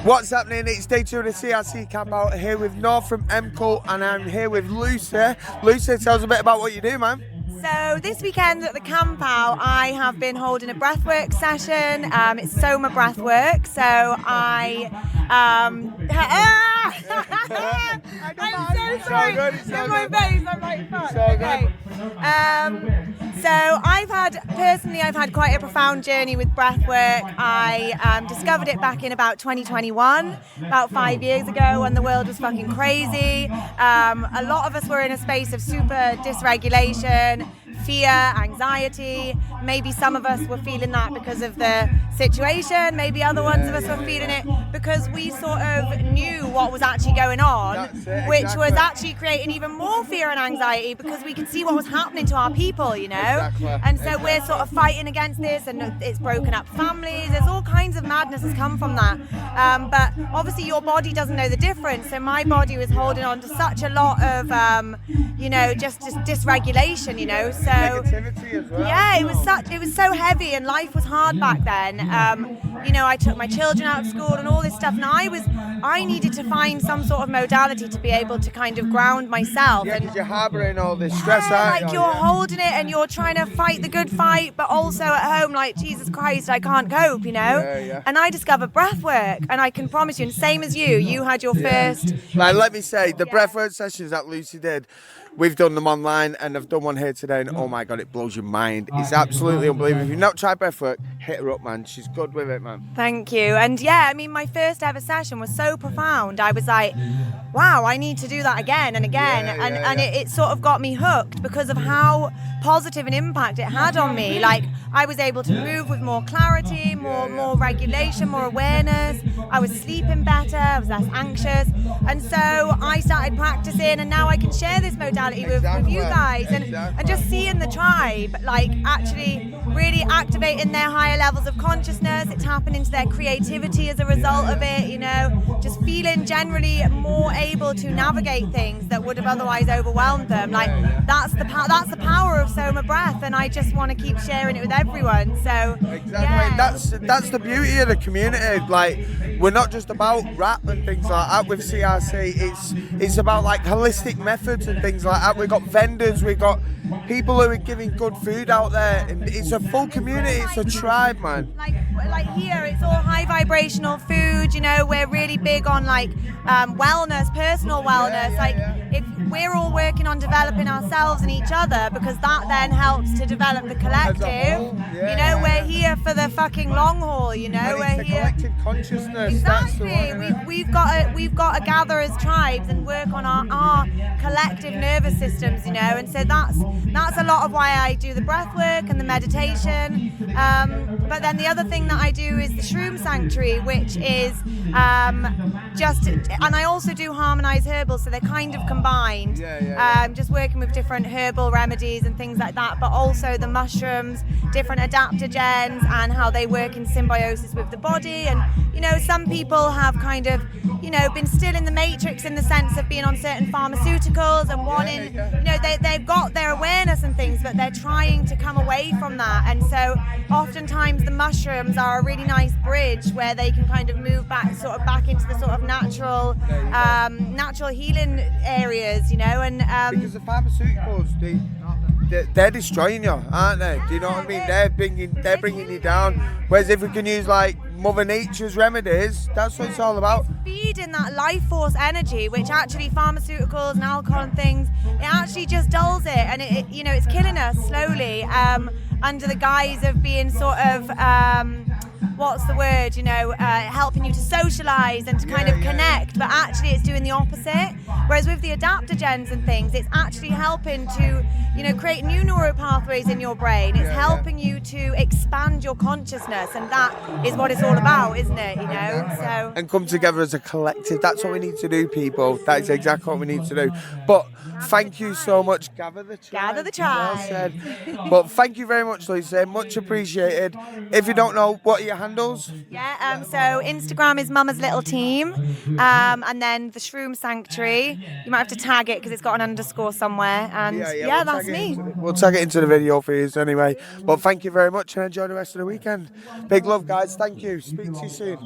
What's happening? It's day 2 of the CRC Campout here with North from M-Cult, and I'm here with Lucy. Lucy, tell us a bit about what you do, man. So this weekend at the Campout, I have been holding a breathwork session. It's Soma breathwork. So I'm so sorry. Look my face. I'm like, fuck. Okay. So I've had quite a profound journey with breathwork. I discovered it back in about 2021, about 5 years ago, when the world was fucking crazy. A lot of us were in a space of super dysregulation, fear, anxiety. Maybe some of us were feeling that because of the situation. Maybe other ones of us were feeling it because we sort of knew what was actually going on, which was actually creating even more fear and anxiety because we could see what was happening to our people, you know? And so we're sort of fighting against this, and it's broken up families. There's all kinds of madness has come from that. But obviously your body doesn't know the difference. So my body was holding on to such a lot of, just dysregulation, you know? So Negativity as well. yeah, it was so heavy, and life was hard back then. I took my children out of school and all this stuff, and I needed to find some sort of modality to be able to kind of ground myself. Yeah, and because you're harbouring all this stress, aren't you? you're holding it and you're trying to fight the good fight, but also at home, like, Jesus Christ, I can't cope, you know? Yeah. And I discovered breath work, and I can promise you, and same as you had your first. Like, let me say, the breathwork sessions that Lucy did, we've done them online, and I've done one here today, and oh my God, it blows your mind. It's absolutely unbelievable. If you've not tried breathwork, hit her up, man. She's good with it, man. Thank you. And yeah, I mean, my first ever session was so profound. I was like, wow, I need to do that again and again. It sort of got me hooked because of how positive an impact it had on me. Like, I was able to move with more clarity, more regulation, more awareness. I was sleeping better, I was less anxious. And so I started practicing, and now I can share this modality with you guys. And just seeing the tribe, like, actually really activating their higher levels of consciousness. It's tapping into their creativity as a result of it, you know, just feeling generally more able to navigate things that would have otherwise overwhelmed them. Like, that's the power of Soma breath, and I just want to keep sharing it with everyone. So exactly. Yeah. That's the beauty of the community. Like, we're not just about rap and things like that with CRC. It's about like holistic methods and things like that. We've got vendors, we've got people who are giving good food out there, and it's a full community. It's a tribe, man. Like here, it's all high vibrational food. You know, we're really big on like wellness, personal wellness. If we're all working on developing ourselves and each other, because that then helps to develop the collective. We're here for the fucking long haul. You know, and we're it's here. Collective consciousness. Exactly. We've got to gather as tribes and work on our collective nervous systems. You know, and so that's a lot of why I do the breath work and the meditation. But then the other thing that I do is the shroom sanctuary, which is and I also do harmonized herbals, so they're kind of combined. Just working with different herbal remedies and things like that, but also the mushrooms, different adaptogens, and how they work in symbiosis with the body. And you know, some people have kind of, been still in the matrix in the sense of being on certain pharmaceuticals and wanting, they've got their awareness and things, but they're trying to come away from that. And so oftentimes the mushrooms are a really nice bridge where they can kind of move back into the sort of natural healing areas, and because the pharmaceuticals, they're destroying you, aren't they? Do you know what I mean? They're bringing you down. Whereas if we can use like Mother Nature's remedies, that's what it's all about. It's feeding that life force energy, which actually pharmaceuticals and alcohol and things, it actually just dulls it, and it's killing us slowly under the guise of being sort of helping you to socialize and to kind of connect, but actually it's doing the opposite. Whereas with the adaptogens and things, it's actually helping to, create new neural pathways in your brain. It's helping you to expand your consciousness, and that is what it's all about, isn't it? So and come together as a collective. That's what we need to do, people. That is exactly what we need to do. But thank you so much. Gather the tribe. Gather the tribe. Well said. But thank you very much, Lucy. Much appreciated. If you don't know, what are your handles? So Instagram is Mama's Little Team, and then the Shroom Sanctuary. You might have to tag it because it's got an underscore somewhere. And we'll that's me. We'll tag it into the video for you anyway. But thank you very much, and enjoy the rest of the weekend. Big love, guys. Thank you. Speak to you soon.